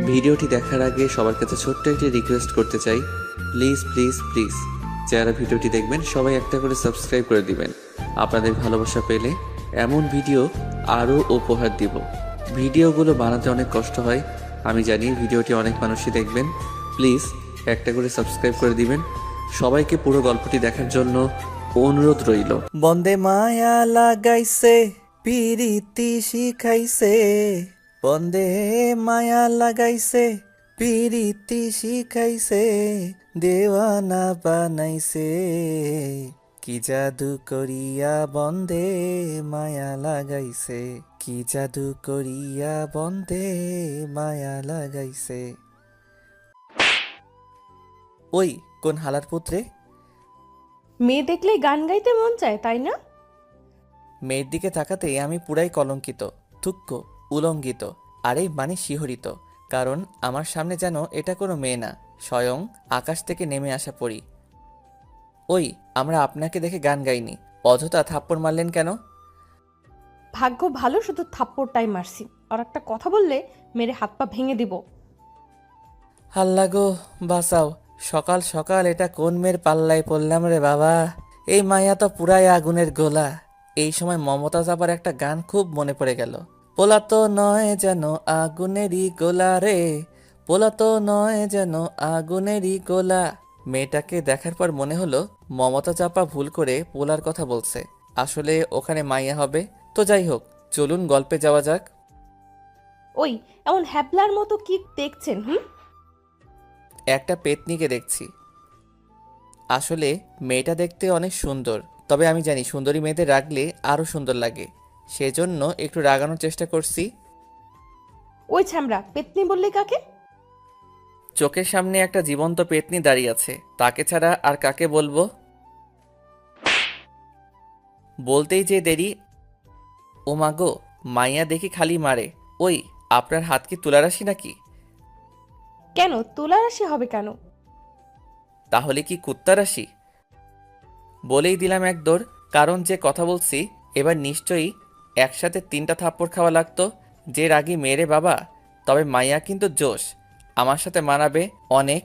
ভিডিওটি দেখার আগে সবার কাছে ছোট্ট একটি রিকোয়েস্ট করতে চাই, প্লিজ প্লিজ প্লিজ যারা ভিডিওটি দেখবেন সবাই একটা করে সাবস্ক্রাইব করে দিবেন। আপনাদের ভালোবাসা পেলে এমন ভিডিও আরও উপহার দিব। ভিডিওগুলো বানাতে অনেক কষ্ট হয়, আমি জানি। ভিডিওটি অনেক মানুষই দেখবেন, প্লিজ একটা করে সাবস্ক্রাইব করে দিবেন। সবাইকে পুরো গল্পটি দেখার জন্য অনুরোধ রইল। বন্দে মায়া লাগাইছে পিরিতি শিখাইছে, বন্দে মায়া লাগাইছে পিরিতি শিখাইছে, দেওয়ানা বানাইছে, কি জাদু করিয়া বন্দে মায়া লাগাইছে, কি জাদু করিয়া বন্দে মায়া লাগাইছে। ওই কোন হালার পুত্রে? মেয়ে দেখলে গান গাইতে মন চায়, তাই না? মেয়ের দিকে তাকাতেই আমি পুরাই কলঙ্কিত, থুক্ক, উলঙ্গিত, আরে মানে শিহরিত। কারণ আমার সামনে যেন এটা কোনো মেয়ে না, স্বয়ং আকাশ থেকে নেমে আসা পড়ি। ওই, আমরা আপনাকে দেখে গান গাইনি, অযথা থাপ্পড় মারলেন কেন? ভাগ্য ভালো শুধু থাপ্পড়টাই মারছি, আর একটা কথা বললে মেরে হাত পা ভেঙে দিব। হাল্লা গো, বাঁচাও, সকাল সকাল এটা কোন মেয়ের পাল্লায় পড়লাম রে বাবা। এই মায়া তো পুরাই আগুনের গোলা। এই সময় মমতাজ আবার একটা গান খুব মনে পড়ে গেল। পোলা তো নয় যেন আগুনেরই গোলা রে, পোলা তো নয় যেন আগুনেরই গোলা। মেয়েটাকে দেখার পর মনে হলো মমতা চাপা ভুল করে পোলার কথা বলছে, আসলে ওখানে মাইয়া হবে। তো যাই হোক, চলুন গল্পে যাওয়া যাক। ওই এমন হ্যাবলার মতো কি দেখছেন? একটা পেতনিকে দেখছি। আসলে মেয়েটা দেখতে অনেক সুন্দর, তবে আমি জানি সুন্দরী মেয়েদের রাগলে আরও সুন্দর লাগে, সেজন্য একটু রাগানোর চেষ্টা করছি। ওই ছ্যামরা, পেতনি বললে কাকে? চোখের সামনে একটা জীবন্ত পেতনি দাঁড়িয়ে আছে, তাকে ছাড়া আর কাকে বলবো? বলতেই যে দেরি। ও মাগো, মাইয়া দেখি খালি মারে। ওই, আপনার হাত কি তুলারাশি নাকি? কেন তুলারাশি হবে কেন? তাহলে কি কুত্তারাশি? বলেই দিলাম এক দৌড়, কারণ যে কথা বলছি এবার নিশ্চয়ই একসাথে 3টা থাপ্পড় খাওয়া লাগতো। যে রাগী মেরে বাবা, তবে মাইয়া কিন্তু জোশ, আমার সাথে মানাবে অনেক।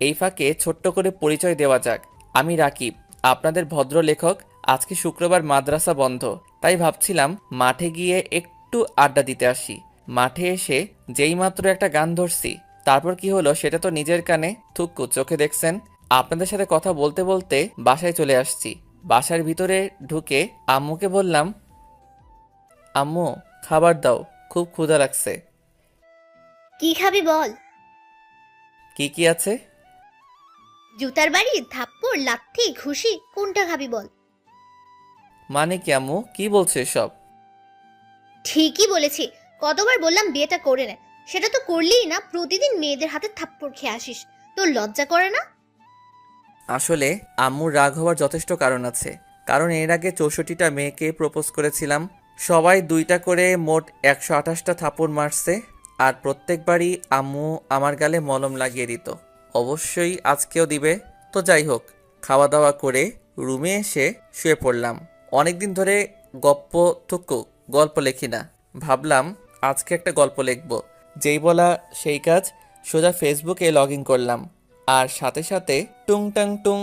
এই ফাঁকে ছোট্ট করে পরিচয় দেওয়া যাক, আমি রাকিব, আপনাদের ভদ্র লেখক। আজকে শুক্রবার, মাদ্রাসা বন্ধ, তাই ভাবছিলাম মাঠে গিয়ে একটু আড্ডা দিতে আসি। মাঠে এসে যেইমাত্র একটা গান ধরছি, তারপর কি হলো সেটা তো নিজের কানে থুক্কু চোখে দেখছেন। আপনাদের সাথে কথা বলতে বলতে বাসায় চলে আসছি। বাসার ভিতরে ঢুকে আম্মুকে বললাম, আম্মু খাবার দাও, খুব ক্ষুধা লাগছে। কি খাবি বল? কি কি আছে? জুতার বাড়ি, থাপ্পড়, লাথি, ঘুষি, কোনটা খাবি বল? মানে কি আম্মু, কি বলছো এসব? ঠিকই বলেছি, কতবার বললাম বিয়েটা করে নে, সেটা তো করলিই না। প্রতিদিন মেয়েদের হাতে থাপ্পড় খেয়ে আসিস, তোর লজ্জা করে না? আসলে আম্মুর রাগ হওয়ার যথেষ্ট কারণ আছে, কারণ এর আগে 64টা মেয়েকে প্রপোজ করেছিলাম, সবাই 2টা করে মোট 128টা থাপ্পড় মারছে, আর প্রত্যেকবারই আম্মু আমার গালে মলম লাগিয়ে দিত। অবশ্যই আজকেও দিবে। তো যাই হোক, খাওয়া দাওয়া করে রুমে এসে শুয়ে পড়লাম। অনেকদিন ধরে গল্প লেখি না, ভাবলাম আজকে একটা গল্প লিখব। যেই বলা সেই কাজ, সোজা ফেসবুকে লগ ইন করলাম, আর সাথে সাথে টুং টাং টুং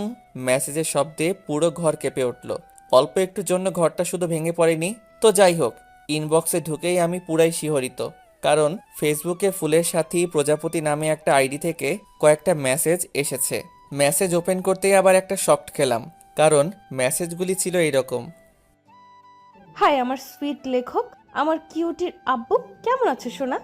মেসেজের শব্দে পুরো ঘর কেঁপে উঠল। অল্প একটুর জন্য ঘরটা শুধু ভেঙে পড়েনি। তো যাই হোক, ইনবক্সে ঢুকেই আমি পুরাই শিহরিত, কারণ ফেসবুকে ফুলের সাথী প্রজাপতি নামে একটা আইডি থেকে কয়েকটা মেসেজ এসেছে। মেসেজ ওপেন করতেই আবার একটা শকড খেলাম, কারণ মেসেজগুলি ছিল এইরকম। হাই আমার সুইট লেখক, আমার কিউটির আব্বু, কেমন আছে সোনা?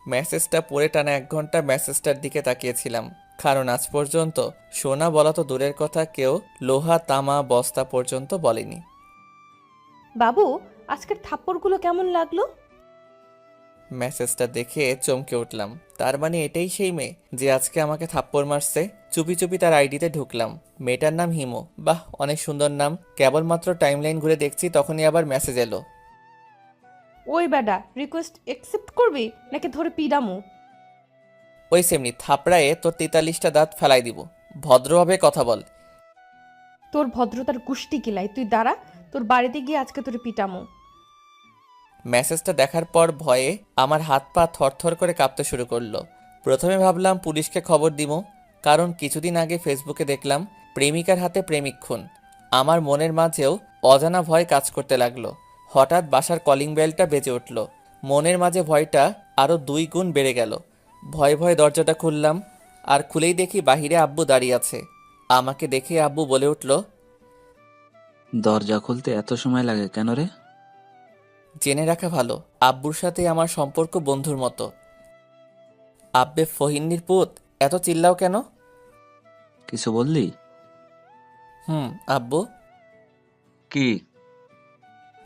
মেসেজটা পড়ে টানা 1 ঘন্টা মেসেজটার দিকে তাকিয়েছিলাম, কারণ আজ পর্যন্ত সোনা বলা তো দূরের কথা, কেউ লোহা তামা বস্তা পর্যন্ত বলেনি। বাবু, আজকের থাপ্পড়গুলো কেমন লাগলো? মেসেজটা দেখে চমকে উঠলাম, তার মানে এটাই সেই মেয়ে যে আজকে আমাকে থাপ্পড় মারছে। চুপি চুপি তার আইডিতে ঢুকলাম। মেয়েটার নাম হিমু, বাহ অনেক সুন্দর নাম। কেবলমাত্র টাইমলাইন ঘুরে দেখছি, তখনই আবার মেসেজ এলো। ওই বেডা, রিকোয়েস্ট অ্যাকসেপ্ট করবি নাকি ধরে পিডামু? ওই সেমনি থাপড়ায়ে তোর 43টা দাঁত ফেলাই দিব, ভদ্রভাবে কথা বল। তোর ভদ্রতার গুষ্টি কিলাই, তুই দাঁড়া, তোর বাড়িতে গিয়ে আজকে তোর পিটামো। মেসেজটা দেখার পর ভয়ে আমার হাত পা থরথর করে কাঁপতে শুরু করলো। প্রথমে ভাবলাম পুলিশকে খবর দিব, কারণ কিছুদিন আগে ফেসবুকে দেখলাম প্রেমিকার হাতে প্রেমিক খুন। আমার মনের মাঝেও অজানা ভয় কাজ করতে লাগলো। হঠাৎ বাসার কলিং বেলটা বেজে উঠল। মনের মাঝে ভয়টা আরও 2 গুণ বেড়ে গেল। ভয়ে ভয়ে দরজাটা খুললাম, আর খুলেই দেখি বাহিরে আব্বু দাঁড়িয়ে আছে। আমাকে দেখে আব্বু বলে উঠল, দরজা খুলতে এত সময় লাগে কেন রে? জেনে রাখা ভালো, আব্বুর সাথে আমার সম্পর্ক বন্ধুর মতো। আব্বে ফহিন্নির পুত, এত চিল্লাও কেন? কিছু বললি? আব্বু। কি?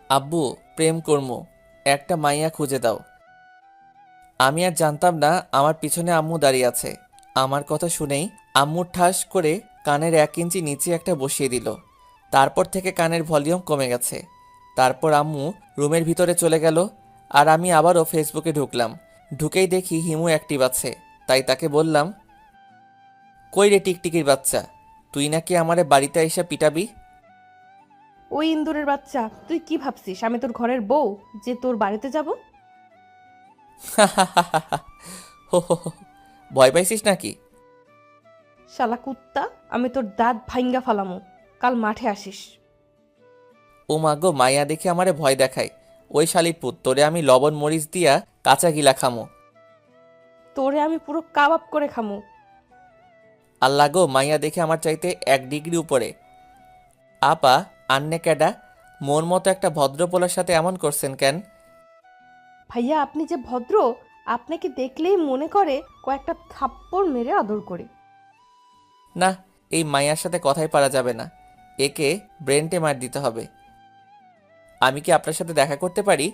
আব্বু, প্রেম কর্ম, একটা মাইয়া খুঁজে দাও। আমি আর জানতাম না আমার পিছনে আম্মু দাঁড়িয়ে আছে। আমার কথা শুনেই আম্মু ঠাস করে কানের 1 ইঞ্চি নিচে একটা বসিয়ে দিল। তারপর থেকে কানের ভলিউম কমে গেছে। তারপর আম্মু রুমের ভিতরে চলে গেল, আর আমি আবারও ফেসবুকে ঢুকলাম। ঢুকেই দেখি হিমু অ্যাক্টিভ আছে, তাই তাকে বললাম, কই রে টিকটিকির বাচ্চা, তুই নাকি আমারে বাড়িতে এসে পিটাবি? ওই ইন্দুরের বাচ্চা, তুই কি ভাবছিস আমি তোর ঘরের বউ যে তোর বাড়িতে যাব? হো হো হো, ভয় পাইছিস নাকি? শালা কুত্তা, আমি তোর দাঁত ভাইঙ্গা ফালামু। কাল মাঠে আসিস। ও মা গো, মাইয়া দেখে আমারে ভয় দেখায়। ওই শালির পুত, তোরে আমি লবণ মরিচ দিয়া কাঁচা গিলা খামো। তোরে আমি পুরো কাবাব করে খামু। আল্লাহ গো, মাইয়া দেখে আমার চাইতে 1 ডিগ্রি উপরে। আপা, আন্নে ক্যাডা? মোর মতো একটা ভদ্রপোলার সাথে এমন করছেন কেন? ভাইয়া আপনি যে ভদ্র, আপনাকে দেখলেই মনে করে কয়েকটা থাপ্পড় মেরে আদর করে। না, এই মাইয়ার সাথে কথাই পারা যাবে না। একে ব্রেনটে মার দিতে হবে। আমি কি আপনার সাথে দেখা করতে পারি?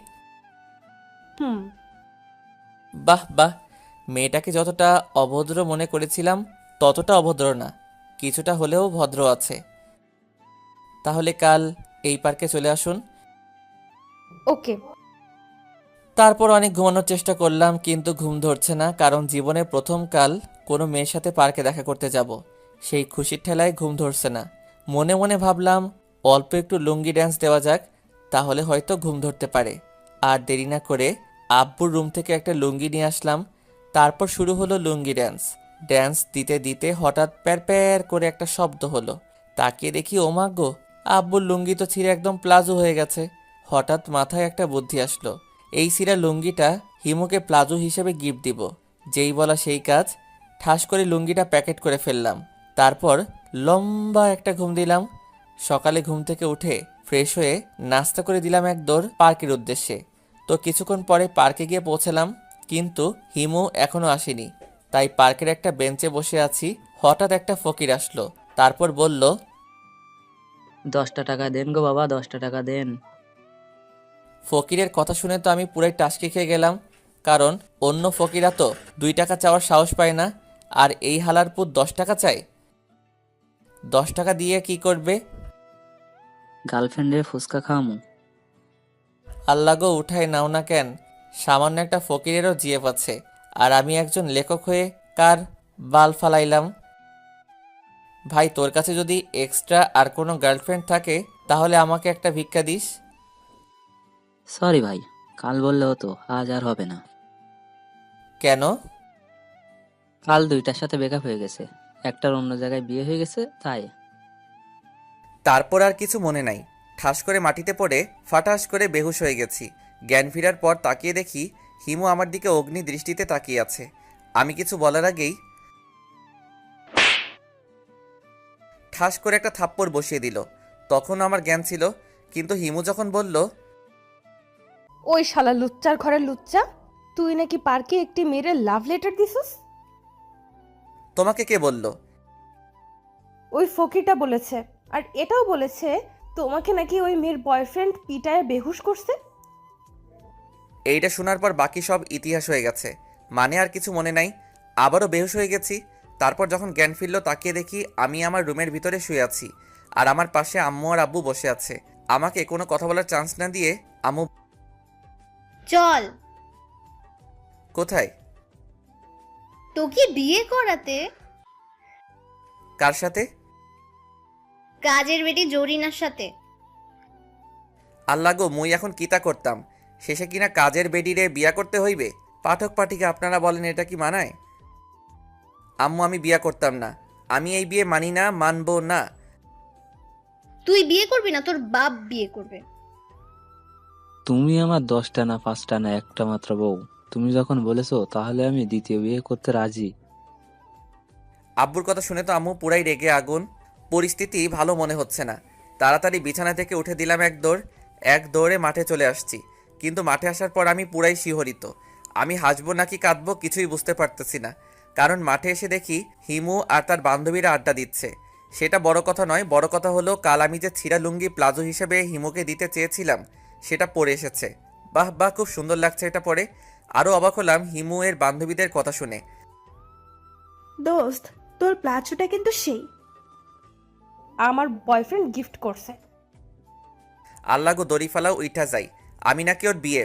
হুম। বাহ বাহ, মেয়েটাকে যতটা অভদ্র মনে করেছিলাম ততটা অভদ্র না, কিছুটা হলেও ভদ্র আছে। তাহলে কাল এই পার্কে চলে আসুন। ওকে। তারপর অনেক ঘুমানোর চেষ্টা করলাম, কিন্তু ঘুম ধরছে না, কারণ জীবনে প্রথম কাল কোনো মেয়ের সাথে পার্কে দেখা করতে যাব। সেই খুশির ঠেলায় ঘুম ধরছে না। মনে মনে ভাবলাম অল্প একটু লুঙ্গি ড্যান্স দেওয়া যাক, তাহলে হয়তো ঘুম ধরতে পারে। আর দেরি না করে আব্বুর রুম থেকে একটা লুঙ্গি নিয়ে আসলাম। তারপর শুরু হলো লুঙ্গি ড্যান্স। ড্যান্স দিতে দিতে হঠাৎ প্যার প্যার করে একটা শব্দ হলো। তাকিয়ে দেখি ওমা গো, আব্বুর লুঙ্গি তো ছিঁড়ে একদম প্লাজো হয়ে গেছে। হঠাৎ মাথায় একটা বুদ্ধি আসলো, এই ছিঁড়া লুঙ্গিটা হিমুকে প্লাজো হিসেবে গিফট দিব। যেই বলা সেই কাজ, ঠাস করে লুঙ্গিটা প্যাকেট করে ফেললাম। তারপর লম্বা একটা ঘুম দিলাম। সকালে ঘুম থেকে উঠে ফ্রেশ হয়ে নাস্তা করে দিলাম এক দৌড় পার্কের উদ্দেশ্যে। তো কিছুক্ষণ পরে পার্কে গিয়ে পৌঁছালাম, কিন্তু হিমু এখনো আসেনি। তাই পার্কের একটা বেঞ্চে বসে আছি। হঠাৎ একটা ফকির আসলো, তারপর বলল, 10টা টাকা দেন গো বাবা, 10টা টাকা দেন। ফকিরের কথা শুনে তো আমি পুরাই টাসকি খেয়ে গেলাম, কারণ অন্য ফকিরা তো 2 টাকা চাওয়ার সাহস পায় না, আর এই হালার পুত 10 টাকা চায়। 10 টাকা দিয়ে কি করবে? গার্লফ্রেন্ডের ফুচকা খাওয়ামু। আল্লাহ গো, উঠায় নাও না কেন? সামান্য একটা ফকিরেরও জিএফ আছে, আর আমি একজন লেখক হয়ে কার বাল ফালাইলাম। ভাই, তোর কাছে যদি এক্সট্রা আর কোনো গার্লফ্রেন্ড থাকে তাহলে আমাকে একটা ভিক্ষা দিস। সরি ভাই, কাল বললে হতো, আজ আর হবে না। কেন? কাল 2টার সাথে ব্রেকআপ হয়ে গেছে, একটার অন্য জায়গায় বিয়ে হয়ে গেছে, তাই। তারপর আর কিছু মনে নাই। ঠাস করে মাটিতে পড়ে ফাটাস করে বেহুশ হয়ে গেছি। জ্ঞান ফেরার পর তাকিয়ে দেখি হিমু আমার দিকে অগ্নি দৃষ্টিতে তাকিয়ে আছে। আমি কিছু বলার আগেই ঠাস করে একটা থাপ্পড় বসিয়ে দিল। তখন আমার জ্ঞান ছিল, কিন্তু হিমু যখন বলল, ওই শালা লুচ্চার ঘরের লুচ্চা, তুই নাকি পার্কে একটি মেয়ের লাভ লেটার দিছিস? তোমাকে কে বলল? ওই ফকিরটা বলেছে, আর এটাও বলেছে তোমাকে নাকি ওই মেয়ের বয়ফ্রেন্ড পিটায় বেহুশ করছে। এইটা শোনার পর বাকি সব ইতিহাস হয়ে গেছে, মানে আর কিছু মনে নাই। আবারও বেহুশ হয়ে গেছি। তারপর যখন জ্ঞান ফিরল তাকিয়ে দেখি আমি আমার রুমের ভিতরে শুয়ে আছি, আর আমার পাশে আম্মু আর আব্বু বসে আছে। আমাকে কোনো কথা বলার চান্স না দিয়ে আম্মু, চল কোথায়? তোকে বিয়ে করাতে। কার সাথে? কাজের বেটি জরিনার সাথে। আল্লাহ গো, মুই এখন কিতা করতাম, শেষে কিনা কাজের বেডিরে বিয়া করতে হইবে। পাঠক পাঠিকা আপনারা বলেন এটা কি মানায়? আম্মু, আমি বিয়া করতাম না, আমি এই বিয়ে মানি না, মানবো না। তুই বিয়ে করবি না, তোর বাপ বিয়ে করবে। তুমি আমার 10টা না 5টা না একটা মাত্র বউ। তুমি যখন বলেছো তাহলে আমি দ্বিতীয় বিয়ে করতে রাজি। আব্বুর কথা শুনে তো আম্মু পুরাই রেগে আগুন। পরিস্থিতি ভালো মনে হচ্ছে না। তাড়াতাড়ি বিছানা থেকে উঠে দিলাম এক দৌড়ে মাঠে চলে আসছি। কিন্তু মাঠে আসার পর আমি পুরাই শিহরিত। আমি হাসবো নাকি কাঁদবো কিছুই বুঝতে পারতেছি না। কারণ মাঠে এসে দেখি হিমু আর তার বান্ধবীরা আড্ডা দিচ্ছে। সেটা বড় কথা নয়, বড় কথা হলো কাল আমি যে ছিঁড়া লুঙ্গি প্লাজো হিসেবে হিমুকে দিতে চেয়েছিলাম সেটা পরে এসেছে। বাহ বাহ, খুব সুন্দর লাগছে এটা পরে। আরও অবাক হলাম হিমু এর বান্ধবীদের কথা শুনে। দোস্ত, তোর প্লাজোটা কিন্তু সেই। আমার বয়ফ্রেন্ড গিফট করছে। আল্লাহ গো, দড়ি ফালাও, উইঠা যাই। আমি নাকি ওর বিয়ে।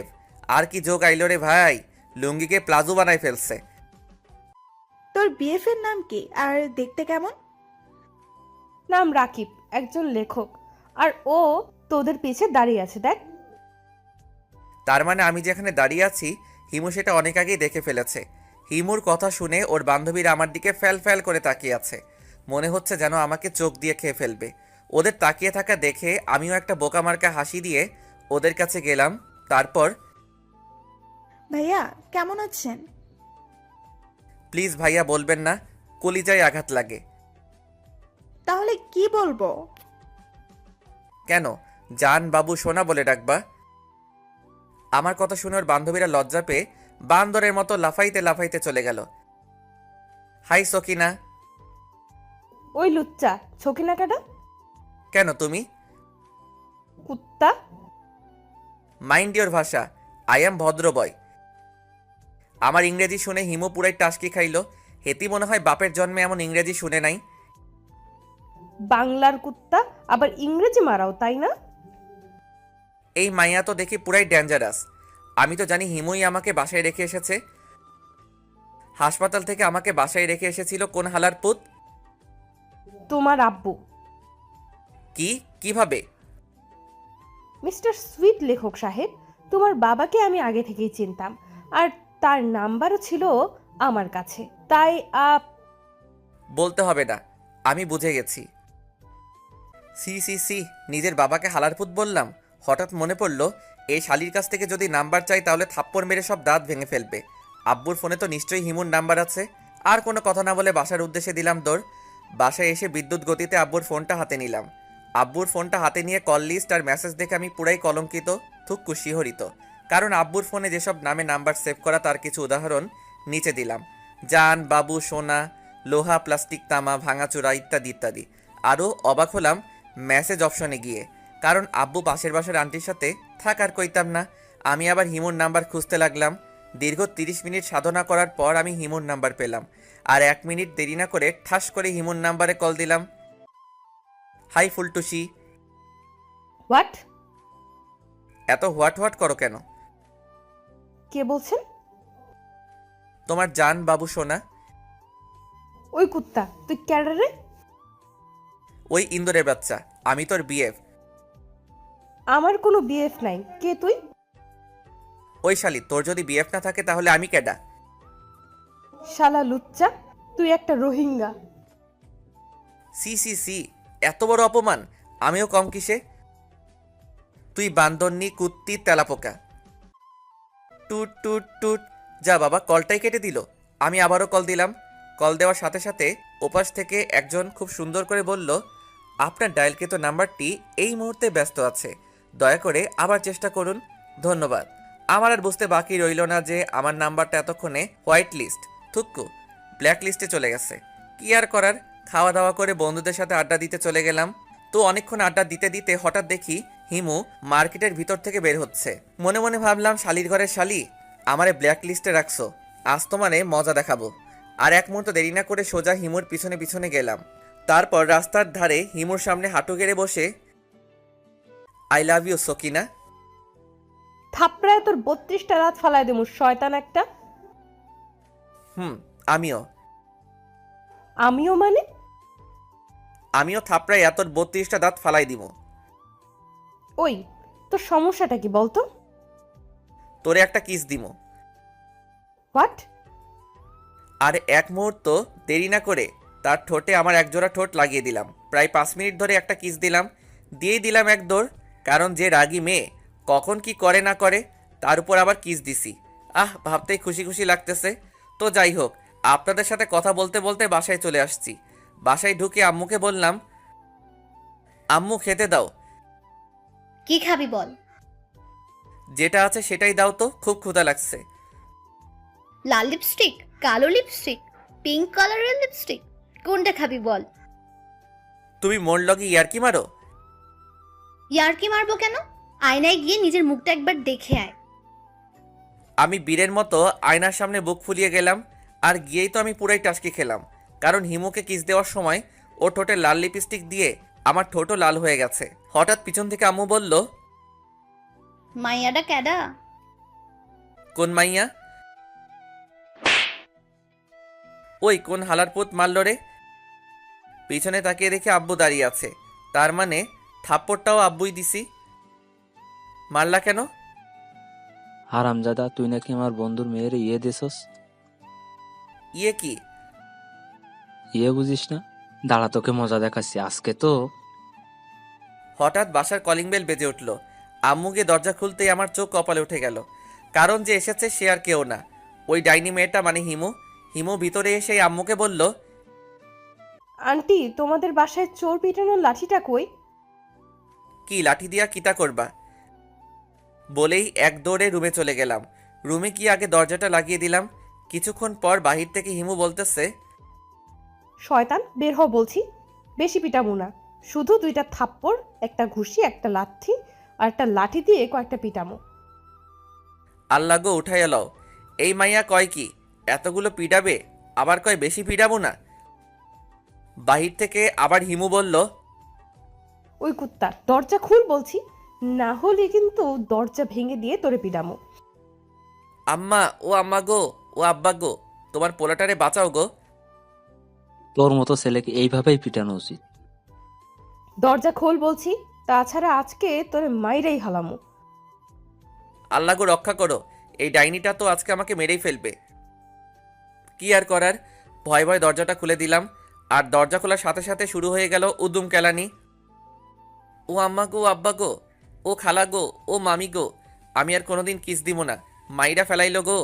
আর কি যোগ আইলো রে ভাই, লুঙ্গিকে প্লাজো বানাই ফেলছে। তোর বিএফের নাম কি আর দেখতে কেমন? নাম রাকিব, একজন লেখক। আর ও তোদের পিছে দাঁড়িয়ে আছে, দেখ। তার মানে আমি যেখানে দাঁড়িয়ে আছি হিমু সেটা অনেক আগেই দেখে ফেলেছে। হিমুর কথা শুনে ওর বান্ধবীরা আমার দিকে ফ্যাল ফ্যাল করে তাকিয়ে আছে। মনে হচ্ছে যেন আমাকে চোখ দিয়ে খেয়ে ফেলবে। ওদের তাকিয়ে থাকা দেখে আমিও একটা বোকামার্কা হাসি দিয়ে ওদের কাছে গেলাম। তারপর, ভাইয়া কেমন আছেন? প্লিজ ভাইয়া বলবেন না, কলিজায় আঘাত লাগে। তাহলে কি বলবো? কেন, জান বাবু সোনা বলে ডাকবা? আমার কথা শুনে ওর বান্ধবীরা লজ্জা পেয়ে বান্দরের মতো লাফাইতে লাফাইতে চলে গেল। হাই সকিনা। ওই লুচ্চা ছকিনা কাটা কেন তুমি? কুত্তা। মাইন্ড ইওর ভাষা, আই অ্যাম ভদ্র বয়। আমার ইংরেজি শুনে হিমু পুরাই টাসকি খাইলো। হেতি মনে হয় বাপের জন্মে এমন ইংরেজি শুনে নাই। বাংলার কুত্তা, আবার ইংরেজি মারাও, তাই না? এই মাইয়া তো দেখি পুরাই ডেঞ্জারাস। আমি তো জানি হিমুই আমাকে বাসায় রেখে এসেছে। হাসপাতাল থেকে আমাকে বাসায় রেখে এসেছিল কোন হালার পুত? তোমার আব্বু। কি, কিভাবে? মিস্টার সুইট লেখক সাহেব, তোমার বাবাকে আমি আগে থেকেই চিনতাম, আর তার নাম্বারও ছিল আমার কাছে। তাই বলতে হবে না, আমি বুঝে গেছি। সি সি সি, নিজের বাবাকে হালারপুত বললাম। হঠাৎ মনে পড়ল এই শালির কাছ থেকে যদি নাম্বার চাই তাহলে থাপ্পড় মেরে সব দাঁত ভেঙে ফেলবে। আব্বুর ফোনে তো নিশ্চয়ই হিমুর নাম্বার আছে। আর কোনো কথা না বলে বাসার উদ্দেশ্যে দিলাম দৌড়। বাসায় এসে বিদ্যুৎ গতিতে আব্বুর ফোনটা হাতে নিলাম। আব্বুর ফোনটা হাতে নিয়ে কল লিস্ট আর মেসেজ দেখে আমি পুরাই কলঙ্কিত, থুক্কু শিহরিত। কারণ আব্বুর ফোনে যেসব নামে নাম্বার সেভ করা তার কিছু উদাহরণ নিচে দিলাম। জান, বাবু, সোনা, লোহা, প্লাস্টিক, তামা, ভাঙাচোরা ইত্যাদি ইত্যাদি। আরও অবাক হলাম মেসেজ অপশনে গিয়ে, কারণ আব্বু পাশের বাসার আন্টির সাথে থাকার কইতাম না। আমি আবার হিমুর নাম্বার খুঁজতে লাগলাম। দীর্ঘ 30 মিনিট সাধনা করার পর আমি হিমুর নাম্বার পেলাম। আর 1 মিনিট দেরি না করে ঠাস করে হিমুর নাম্বারে কল দিলাম। হাই ফুলটুসি। হোয়াট? এত হোয়াট হোয়াট করো কেন? কে বলছেন? তোমার জান বাবু সোনা। ওই কুত্তা, তুই ক্যাডারে? ওই ইন্দোরের বাচ্চা, আমি তোর বিএফ। আমার কোনো বিএফ নাই। কে তুই? ওই শালি, তোর যদি বিএফ না থাকে তাহলে আমি কেডা? শালা লুচ্চা, তুই একটা রোহিঙ্গা। সি সি সি, এত বড় অপমান! আমিও কম কিসে? তুই বান্দরনি, কুত্তি, তেলাপোকা। টুট টুট টুট। যা বাবা, কলটাই কেটে দিল। আমি আবারও কল দিলাম। কল দেওয়ার সাথে সাথে ওপাশ থেকে একজন খুব সুন্দর করে বলল, আপনার ডায়ালকৃত নাম্বারটি এই মুহূর্তে ব্যস্ত আছে, দয়া করে আবার চেষ্টা করুন, ধন্যবাদ। আমার আর বুঝতে বাকি রইল না যে আমার নাম্বারটা এতক্ষণে হোয়াইট লিস্ট, থুক্কু, ব্ল্যাক লিস্টে চলে গেছে। কি আর করার, খাওয়া দাওয়া করে বন্ধুদের সাথে আড্ডা দিতে চলে গেলাম। তো অনেকক্ষণ আড্ডা দিতে দিতে হঠাৎ দেখি হিমু মার্কেটের ভিতর থেকে বের হচ্ছে। মনে মনে ভাবলাম, শালির ঘরের শালি, আমারে ব্ল্যাক লিস্টে রাখছো, আজ তোমারে মজা দেখাবো। আর এক মুহূর্ত দেরি না করে সোজা হিমুর পিছনে পিছনে গেলাম। তারপর রাস্তার ধারে হিমুর সামনে হাঁটু গেড়ে বসে, আই লাভ ইউ সকিনা। থাপড়ায় তোর 32টা দাঁত ফালায় দেবো, শয়তান একটা। আমিও আমিও মানে? আমিও থাপড়ায় তোর 32টা দাঁত ফালাই দিব। ওই, তোর সমস্যাটা কি বলতো? তোরে একটা কিস দিমো। হোয়াট? আর এক মুহূর্ত দেরি না করে তার ঠোঁটে আমার একজোড়া ঠোঁট লাগিয়ে দিলাম। প্রায় 5 মিনিট ধরে একটা কিস দিলাম, দিয়েই দিলাম এক দৌড়। কারণ যে রাগী মেয়ে কখন কি করে না করে, তার উপর আবার কিস দিছি। ভাবতেই খুশি খুশি লাগতেছে। তো যাই হোক, আপনাদের সাথে কথা বলতে বলতে বাসায় চলে আসছি। বাসায় ঢুকে আম্মুকে বললাম, আম্মু খেতে দাও। কি খাবি বল? যেটা আছে সেটাই দাও তো, খুব ক্ষুধা লাগছে। লাল লিপস্টিক, কালো লিপস্টিক, পিঙ্ক কালারের লিপস্টিক, কোনটা খাবি বল? তুমি মোর লগে ইয়ার্কি মারো? ইয়ার্কি মারবো কেন? আয়নায় গিয়ে নিজের মুখটা একবার দেখে আয়। আমি বীরের মতো আয়নার সামনে বুক ফুলিয়ে গেলাম, আর গিয়েই তো আমি পুরাই টাসকি খেলাম। কারণ হিমুকে কিস দেওয়ার সময় ও ঠোঁটে লাল লিপস্টিক দিয়ে আমার ঠোঁটও লাল হয়ে গেছে। হঠাৎ পিছন থেকে আম্মু বলল, মাইয়াডা ক্যাডা? কোন মাইয়া? ওই কোন হালার পুত মারল রে? পিছনে তাকিয়ে দেখে আব্বু দাঁড়িয়ে আছে। তার মানে থাপ্পড়টাও আব্বুই দিছি। মারলা কেন? হারামজাদা, তুই নাকি আমার বন্ধুর মেয়ের ইয়ে দিছস। ইয়ে কি? ইয়ে বুঝিস না? দাঁড়া, তোকে মজা দেখাচ্ছি আজকে তো। হঠাৎ বাসার কলিং বেল বেজে উঠল। আম্মু গিয়ে দরজা খুলতেই আমার চোখ কপালে উঠে গেল। কারণ যে এসেছে সে আর কেউ না, ওই ডাইনি মেয়েটা মানে হিমু। হিমু ভিতরে এসে আম্মুকে বলল, আন্টি, তোমাদের বাসায় চোর পিটানোর লাঠিটা কই? কি লাঠি দিয়া কিতা করবা? বলেই এক দৌড়ে রুমে চলে গেলাম। রুমে গিয়ে আগে দরজাটা লাগিয়ে দিলাম। কিছুক্ষণ পর বাহির থেকে হিমু বলতেছে, শয়তান, বের হ বলছি। বেশি পিটাবো না, শুধু 2টা থাপ্পড়, একটা ঘুষি, একটা লাথি আর একটা লাঠি দিয়ে কয়েকটা পিটামো। আল্লাহ গো উঠাইয়া লও। এই মাইয়া কয় কি এতগুলো পিটাবে, আবার কয় বেশি পিটাবো না। বাহির থেকে আবার হিমু বলল, ওই কুত্তা, দরজা খুল বলছি, না হলে কিন্তু দরজা ভেঙে দিয়ে তোরে পিটামো। আম্মা ও আম্মা গো, ও আব্বা গো, তোমার পোলাটারে বাঁচাও গো। তোর মতো ছেলেকে এইভাবেই পিটানো উচিত। দরজা খোল বলছি, তাছাড়া আজকে তোরে মাইরাই হালামো। আল্লাহ গো রক্ষা করো, এই ডাইনিটা তো আজকে আমাকে মেরেই ফেলবে। কি আর করার, ভয় ভয় দরজাটা খুলে দিলাম। আর দরজা খোলার সাথে সাথে শুরু হয়ে গেল উদুম কেলানি। ও আম্মা গো, আব্বা গো, ও খালা গো, ও মামি গো, আমি আর কোনোদিন কিস দিব না, মাইরা ফেলাইলো গো।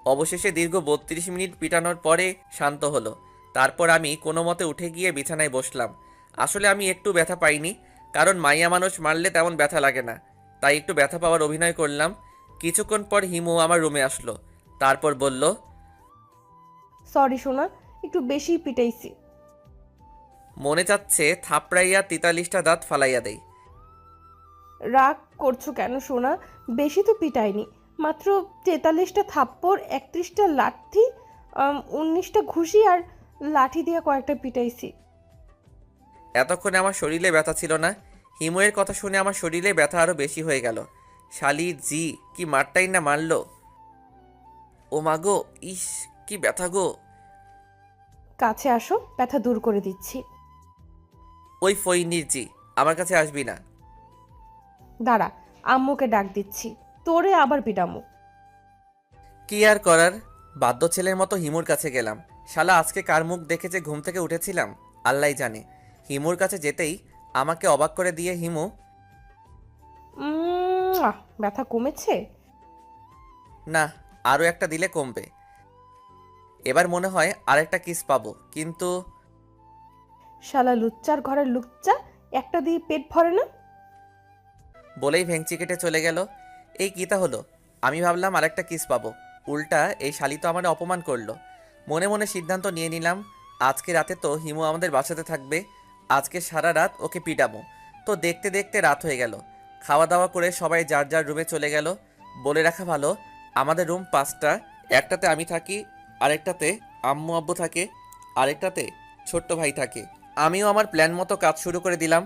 অবশেষে দীর্ঘ 32 মিনিট পিটানোর পরে শান্ত হলো। তারপর আমি কোনো মতে উঠে গিয়ে বিছানায় বসলাম। আসলে আমি একটু ব্যথা পাইনি, কারণ মাইয়া মানুষ মারলে তেমন ব্যথা লাগে না, তাই একটু ব্যথা পাওয়ার অভিনয় করলাম। কিছুক্ষণ পর হিমু আমার রুমে আসলো। তারপর বলল, সরি সোনা, একটু বেশি পিটাইছি। মনে চাচ্ছে থাপড়াইয়া 43টা দাঁত ফালাইয়া দেই। রাগ করছো কেন সোনা? বেশি তো পিটাইনি, মাত্র 43টা থাপ্পড়, 31টা লাঠি, 19টা ঘুষি আর লাঠি দিয়ে কয়েকটা পিটাইছি। এতক্ষণে আমার শরীরে ব্যথা ছিল না। হিমুয়ের কথা শুনে আমার শরীরে ব্যথা আরো বেশি হয়ে গেল। শালি জি কি মারটাই না মারলো। ও মাগো, ইস কি ব্যথা গো। কাছে আসো, ব্যথা দূর করে দিচ্ছি। ওই ফইনির জি, আমার কাছে আসবি না। দাঁড়া, আম্মুকে ডাক দিচ্ছি, তোরে আবার পিটামো। কি আর করার, বাধ্য ছেলের মতো হিমুর কাছে গেলাম। শালা আজকে কার মুখ দেখে যে ঘুম থেকে উঠেছিলাম আল্লাহই জানে। হিমুর কাছে যেতেই আমাকে অবাক করে দিয়ে হিমু, ব্যথা কমেছে? না আরও একটা দিলে কমবে। এবার মনে হয় আরেকটা কিস পাবো, কিন্তু শালা লুচ্চার ঘরের লুচ্চা, একটা দিয়ে পেট ভরে না। বলেই ভেংচি কেটে চলে গেল। এই কিতা হলো, আমি ভাবলাম আরেকটা কিস পাবো, উল্টা এই শালি তো আমার অপমান করলো। মনে মনে সিদ্ধান্ত নিয়ে নিলাম, আজকে রাতে তো হিমু আমাদের বাসাতে থাকবে, আজকে সারা রাত ওকে পিটাবো। তো দেখতে দেখতে রাত হয়ে গেল। খাওয়া দাওয়া করে সবাই যার যার রুমে চলে গেল। বলে রাখা ভালো, আমাদের রুম 5টা, একটাতে আমি থাকি, আরেকটাতে আম্মু আব্বু থাকে, আরেকটাতে ছোট্ট ভাই থাকে। আমিও আমার প্ল্যান মতো কাজ শুরু করে দিলাম।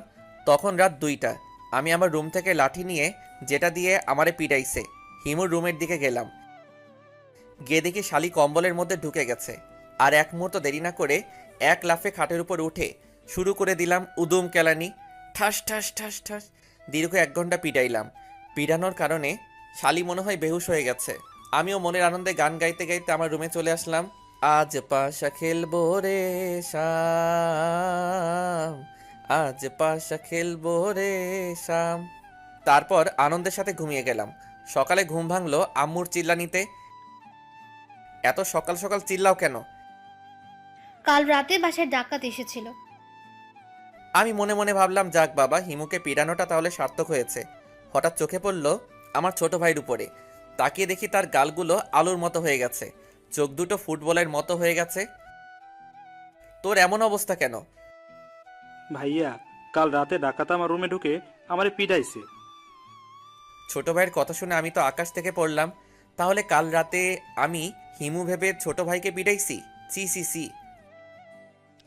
তখন রাত 2টা। আমি আমার রুম থেকে লাঠি নিয়ে, যেটা দিয়ে আমারে পিটাইছে, হিমুর রুমের দিকে গেলাম। গিয়ে দেখি শালি কম্বলের মধ্যে ঢুকে গেছে। আর এক মুহূর্ত দেরি না করে এক লাফে খাটের উপর উঠে শুরু করে দিলাম উদুম কেলানি। ঠাস ঠাস ঠাস ঠাস, দীর্ঘ 1 ঘন্টা পিটাইলাম। পিটানোর কারণে শালি মনে হয় বেহুশ হয়ে গেছে। আমিও মনের আনন্দে গান গাইতে গাইতে আমার রুমে চলে আসলাম। আজ পাশা খেলবো রে শাম, আজ পাশা খেলবো রে শাম। তারপর আনন্দের সাথে ঘুমিয়ে গেলাম। সকালে ঘুম ভাঙলো আম্মুর চিল্লানিতে। এত সকাল সকাল চিল্লাও কেন? কাল রাতে বাসায় ডাকাত এসেছিল। আমি মনে মনে ভাবলাম, যাক বাবা, হিমুকে পিটানোটা তাহলে সার্থক হয়েছে। হঠাৎ চোখে পড়ল আমার ছোট ভাইয়ের উপরে। তাকিয়ে দেখি তার গালগুলো আলুর মতো হয়ে গেছে, চোখ দুটো ফুটবলের মতো হয়ে গেছে। তোর এমন অবস্থা কেন? ভাইয়া, কাল রাতে ডাকাত আমার রুমে ঢুকে আমারে পিটাইছে। ছোট ভাইয়ের কথা শুনে আমি তো আকাশ থেকে পড়লাম। তাহলে কাল রাতে আমি হিমু ভেবে ছোট ভাইকে পিটাইছি? C C C.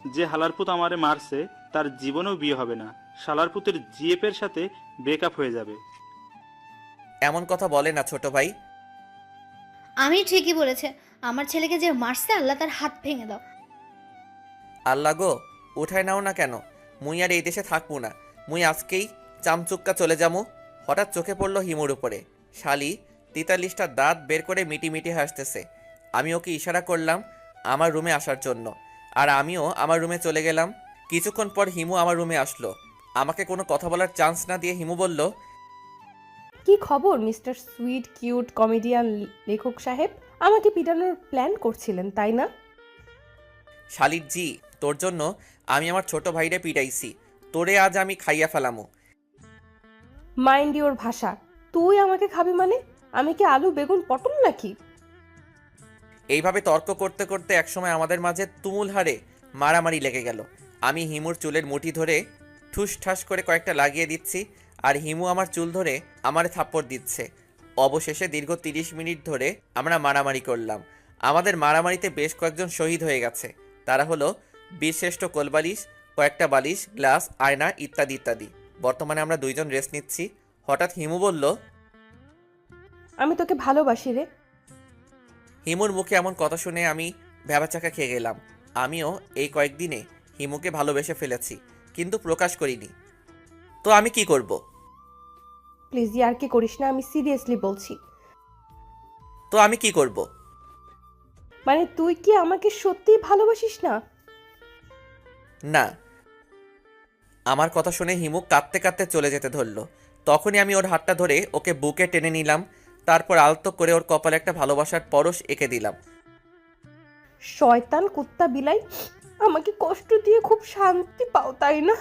যে হালারপুত আমারে মারছে তার জীবনেও বিয়ে হবে না। শালারপুতের জিএফের সাথে ব্রেকআপ হয়ে যাবে। এমন কথা বলে না ছোট ভাই। আমি ঠিকই বলেছে, আমার ছেলেকে যে মারছে আল্লাহ তার হাত ভেঙে দাও। আল্লাহ গো, উঠায় নাও না কেন? মুই আর এই দেশে থাকবো না। মুই আজকেই চামচুক্কা চলে যামু। হঠাৎ চোখে পড়ল হিমুর উপরে। শালি 43টা দাঁত বের করে মিটি মিটি হাসতেছে। আমি ওকে ইশারা করলাম আমার রুমে আসার জন্য, আর আমিও আমার রুমে চলে গেলাম। কিছুক্ষণ পর হিমু আমার রুমে আসলো। আমাকে কোনো কথা বলার চান্স না দিয়ে হিমু বলল, কি খবর মিস্টার সুইট কিউট কমেডিয়ান লেখক সাহেব? আমাকে পিটানোর প্ল্যান করছিলেন তাই না? শালির জি, তোর জন্য আমি আমার ছোট ভাইরে পিটাইছি। তোরে আজ আমি খাইয়া ফেলামু। মাইন্ড ইওর ভাষা। তুই আমাকে খাবি মানে? আমি কি আলু বেগুন পটল নাকি? এইভাবে তর্ক করতে করতে একসময় আমাদের মাঝে তুমুল হারে মারামারি লেগে গেল। আমি হিমুর চুলের মুঠি ধরে ঠুস ঠাস করে কয়েকটা লাগিয়ে দিচ্ছি, আর হিমু আমার চুল ধরে আমারে থাপ্পড় দিচ্ছে। অবশেষে দীর্ঘ 30 মিনিট ধরে আমরা মারামারি করলাম। আমাদের মারামারিতে বেশ কয়েকজন শহীদ হয়ে গেছে। তারা হলো বীরশ্রেষ্ঠ কোলবালিশ, কয়েকটা বালিশ, গ্লাস, আয়না ইত্যাদি ইত্যাদি। বর্তমানে আমরা 2 জন রেস্ট নিচ্ছি। হঠাৎ হিমু বলল, আমি তোকে ভালোবাসি রে। হিমুর মুখে এমন কথা শুনে আমি ভ্যাবাচাকা খেয়ে গেলাম। আমিও এই কয়েকদিনে হিমুকে ভালোবেসে ফেলেছি, কিন্তু প্রকাশ করিনি। তো আমি কি করব? প্লিজ ইয়ার কি করিস না, আমি সিরিয়াসলি বলছি। তো আমি কি করব? মানে তুই কি আমাকে সত্যিই ভালোবাসিস না? না। আমার কথা শুনে হিমু কাঁদতে কাঁদতে চলে যেতে ধরলো। তখনই আমি ওর হাতটা ধরে ওকে বুকে টেনে নিলাম। তারপর আলতো করে ওর কপালে একটা ভালোবাসার পরশ এঁকে দিলাম। শয়তান কুত্তা বিলাই, আমাকে কষ্ট দিয়ে খুব শান্তি পাও তাই না?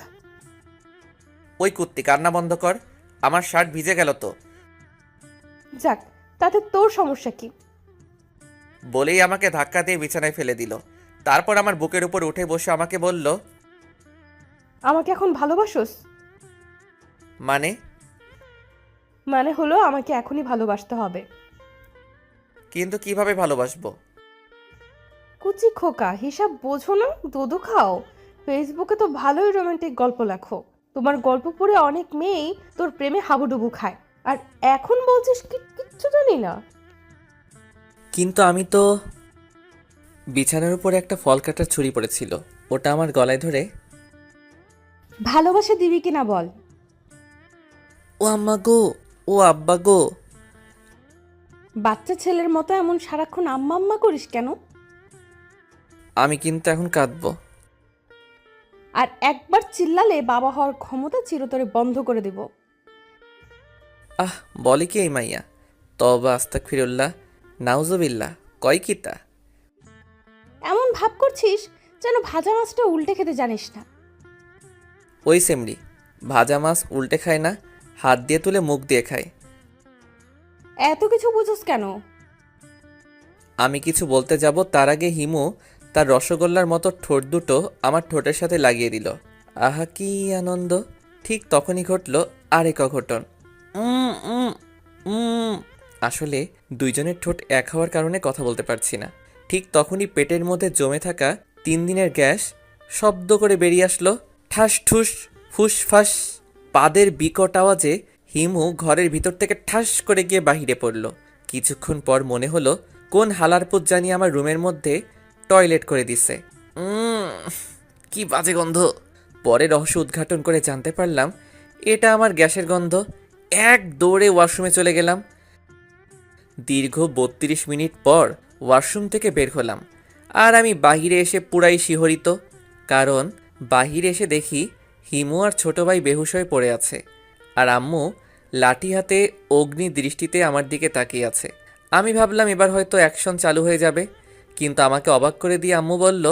ওই কুত্তি, কান্না বন্ধ কর। আমার শার্ট ভিজে গেল তো। যাক, তাতে তোর সমস্যা কি? বলেই আমাকে ধাক্কা দিয়ে বিছানায় ফেলে দিল। তারপর আমার বুকের উপর উঠে বসে আমাকে বলল, আমাকে এখন ভালোবাসোস? মানে হলো আমাকে এখনই ভালোবাসতে হবে। কিন্তু কিভাবে ভালোবাসবো? কুচি খোকা, হিসাব বোঝো না? দুধু খাও। ফেসবুকে তো ভালোই রোমান্টিক গল্প লেখো। তোমার গল্প পড়ে অনেক মেয়েই তোর প্রেমে হাবুডুবু খায়, আর এখন বলছিস কিচ্ছু জানি না। কিন্তু আমি তো। বিছানার উপরে একটা ফল কাটার ছুরি পড়েছিল, ওটা আমার গলায় ধরে, ভালোবাসা দিবি কিনা বল? ও আম্মা গো, ও আব্বা গো। বাচ্চা ছেলের মতো এমন সারাক্ষণ আম্মা আম্মা করিস কেন? আমি কিন্তু এখন কাঁদবো। আর একবার চিল্লালে বাবা হওয়ার ক্ষমতা চিরতরে বন্ধ করে দেব। আহ, বলে কি এই মাইয়া? তবা আস্তাগফিরুল্লাহ, নাউজুবিল্লাহ, কয় কিতা? এমন ভাব করছিস যেন ভাজা মাছটা উল্টে খেতে জানিস না। ওই সেমরি, ভাজা মাছ উল্টে খায় না, হাত দিয়ে তুলে মুখ দিয়ে খায়। এত কিছু বুঝোস কেন? আমি কিছু বলতে যাব তার আগে হিমু তার রসগোল্লার মতো ঠোঁট দুটো আমার ঠোঁটের সাথে লাগিয়ে দিল। আহা কি আনন্দ! ঠিক তখনই ঘটল আরেক অঘটন। আসলে 2 জনের ঠোঁট এক হওয়ার কারণে কথা বলতে পারছি না। ঠিক তখনই পেটের মধ্যে জমে থাকা 3 দিনের গ্যাস শব্দ করে বেরিয়ে আসলো, ঠাস ঠুস ফুস ফাস। পাদের বিকট আওয়াজে হিমু ঘরের ভিতর থেকে ঠাস করে গিয়ে বাহিরে পড়ল। কিছুক্ষণ পর মনে হলো কোন হালারপুত জানি আমার রুমের মধ্যে টয়লেট করে দিছে। কি বাজে গন্ধ! পরে রহস্য উদ্ঘাটন করে জানতে পারলাম এটা আমার গ্যাসের গন্ধ। এক দৌড়ে ওয়াশরুমে চলে গেলাম। দীর্ঘ ৩২ মিনিট পর ওয়াশরুম থেকে বের হলাম। আর আমি বাহিরে এসে পুরাই শিহরিত, কারণ বাহিরে এসে দেখি হিমু আর ছোট ভাই বেহুশ হয়ে পড়ে আছে, আর আম্মু লাঠি হাতে অগ্নি দৃষ্টিতে আমার দিকে তাকিয়ে আছে। আমি ভাবলাম এবার হয়তো অ্যাকশন চালু হয়ে যাবে, কিন্তু আমাকে অবাক করে দিয়ে আম্মু বলল,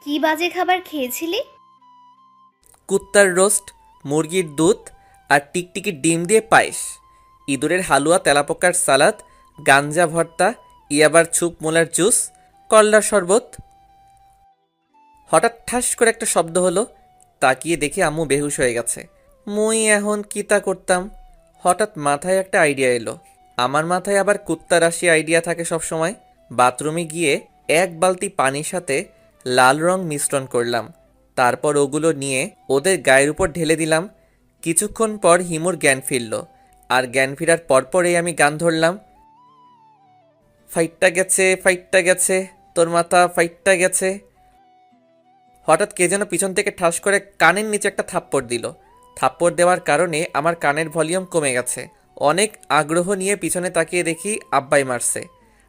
কি বাজে খাবার খেয়েছিলি? কুত্তার রোস্ট, মুরগির দুধ আর টিকটিকির ডিম দিয়ে পায়েস, ইঁদুরের হালুয়া, তেলাপোকার সালাদ, গাঞ্জা ভর্তা, ইয়াবার ছুপ, মোলার জুস, করলার শরবত। হঠাৎ ঠাস করে একটা শব্দ হলো। তাকিয়ে দেখি আম্মু বেহুশ হয়ে গেছে। মুই এখন কিতা করতাম? হঠাৎ মাথায় একটা আইডিয়া এলো। আমার মাথায় আবার কুত্তা রাশি আইডিয়া থাকে সব সময়। বাথরুমে গিয়ে এক বালতি পানির সাথে লাল রং মিশ্রণ করলাম, তারপর ওগুলো নিয়ে ওদের গায়ের উপর ঢেলে দিলাম। কিছুক্ষণ পর হিমুর জ্ঞান ফিরল, আর জ্ঞান ফেরার পরপরেই আমি গান ধরলাম, ফাইটটা গেছে, ফাইটটা গেছে, তোর মাথা ফাইটটা গেছে। হঠাৎ কে যেন পিছন থেকে ঠাস করে কানের নিচে একটা থাপ্পড় দিল। থাপ্পড় দেওয়ার কারণে আমার কানের ভলিউম কমে গেছে। অনেক আগ্রহ নিয়ে পিছনে তাকিয়ে দেখি আব্বাই মারছে,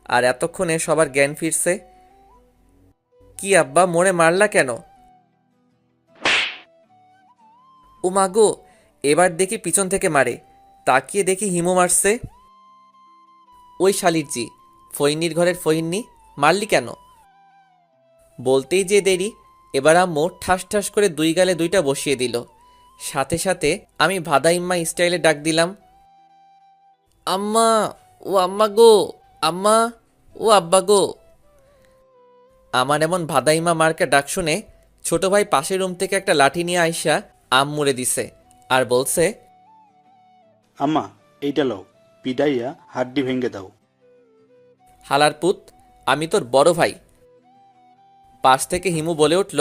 আর এতক্ষণে সবার জ্ঞান ফিরছে। কি আব্বা, মোড়ে মারলা কেন? ও মাগো, এবার দেখি পিছন থেকে মারে। তাকিয়ে দেখি হিমু মারছে। ওই শালির জি, ফইন্নির ঘরের ফইন্নি, মারলি কেন? বলতেই যে দেরি, এবার আম্মু ঠাস ঠাস করে দুই গালে দুইটা বসিয়ে দিল। সাথে সাথে আমি ভাদাইম্মা স্টাইলে ডাক দিলাম, আম্মা, ও আম্মা গো, আম্মা, ও আব্বা গো। আমার এমন ভাদাইমা মার্কা ডাক শুনে ছোট ভাই পাশের রুম থেকে একটা লাঠি নিয়ে আইসা আম্মুরে দিছে, আর বলছে, আম্মা এইটা লও, পিডাইয়া হাড্ডি ভেঙে দাও। হালার পুত, আমি তোর বড় ভাই। পাশ থেকে হিমু বলে উঠল,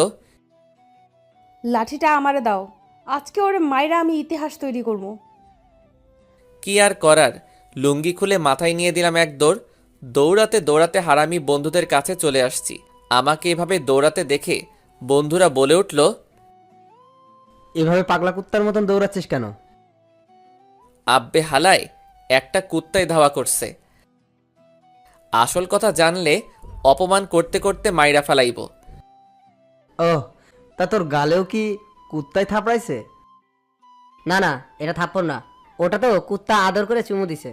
লাঠিটা আমারে দাও, আজকে ওরে মাইরা আমি ইতিহাস তৈরি করবো। কি আর করার, লুঙ্গি খুলে মাথায় নিয়ে দিলাম এক দৌড়। দৌড়াতে দৌড়াতে হারামি বন্ধুদের কাছে চলে আসছি। আমাকে এভাবে দৌড়াতে দেখে বন্ধুরা বলে উঠল, এভাবে পাগলা কুত্তার মতন দৌড়াচ্ছিস কেন? আব্বে হালায়, একটা কুত্তায় ধাওয়া করছে। আসল কথা জানলে অপমান করতে করতে মাইরা ফেলাইব। ও, তা তোর গালেও কি কুত্তায় থাপড়াইছে? না না, এটা থাপ্পড় না, ওটা তো কুত্তা আদর করে চুমু দিছে।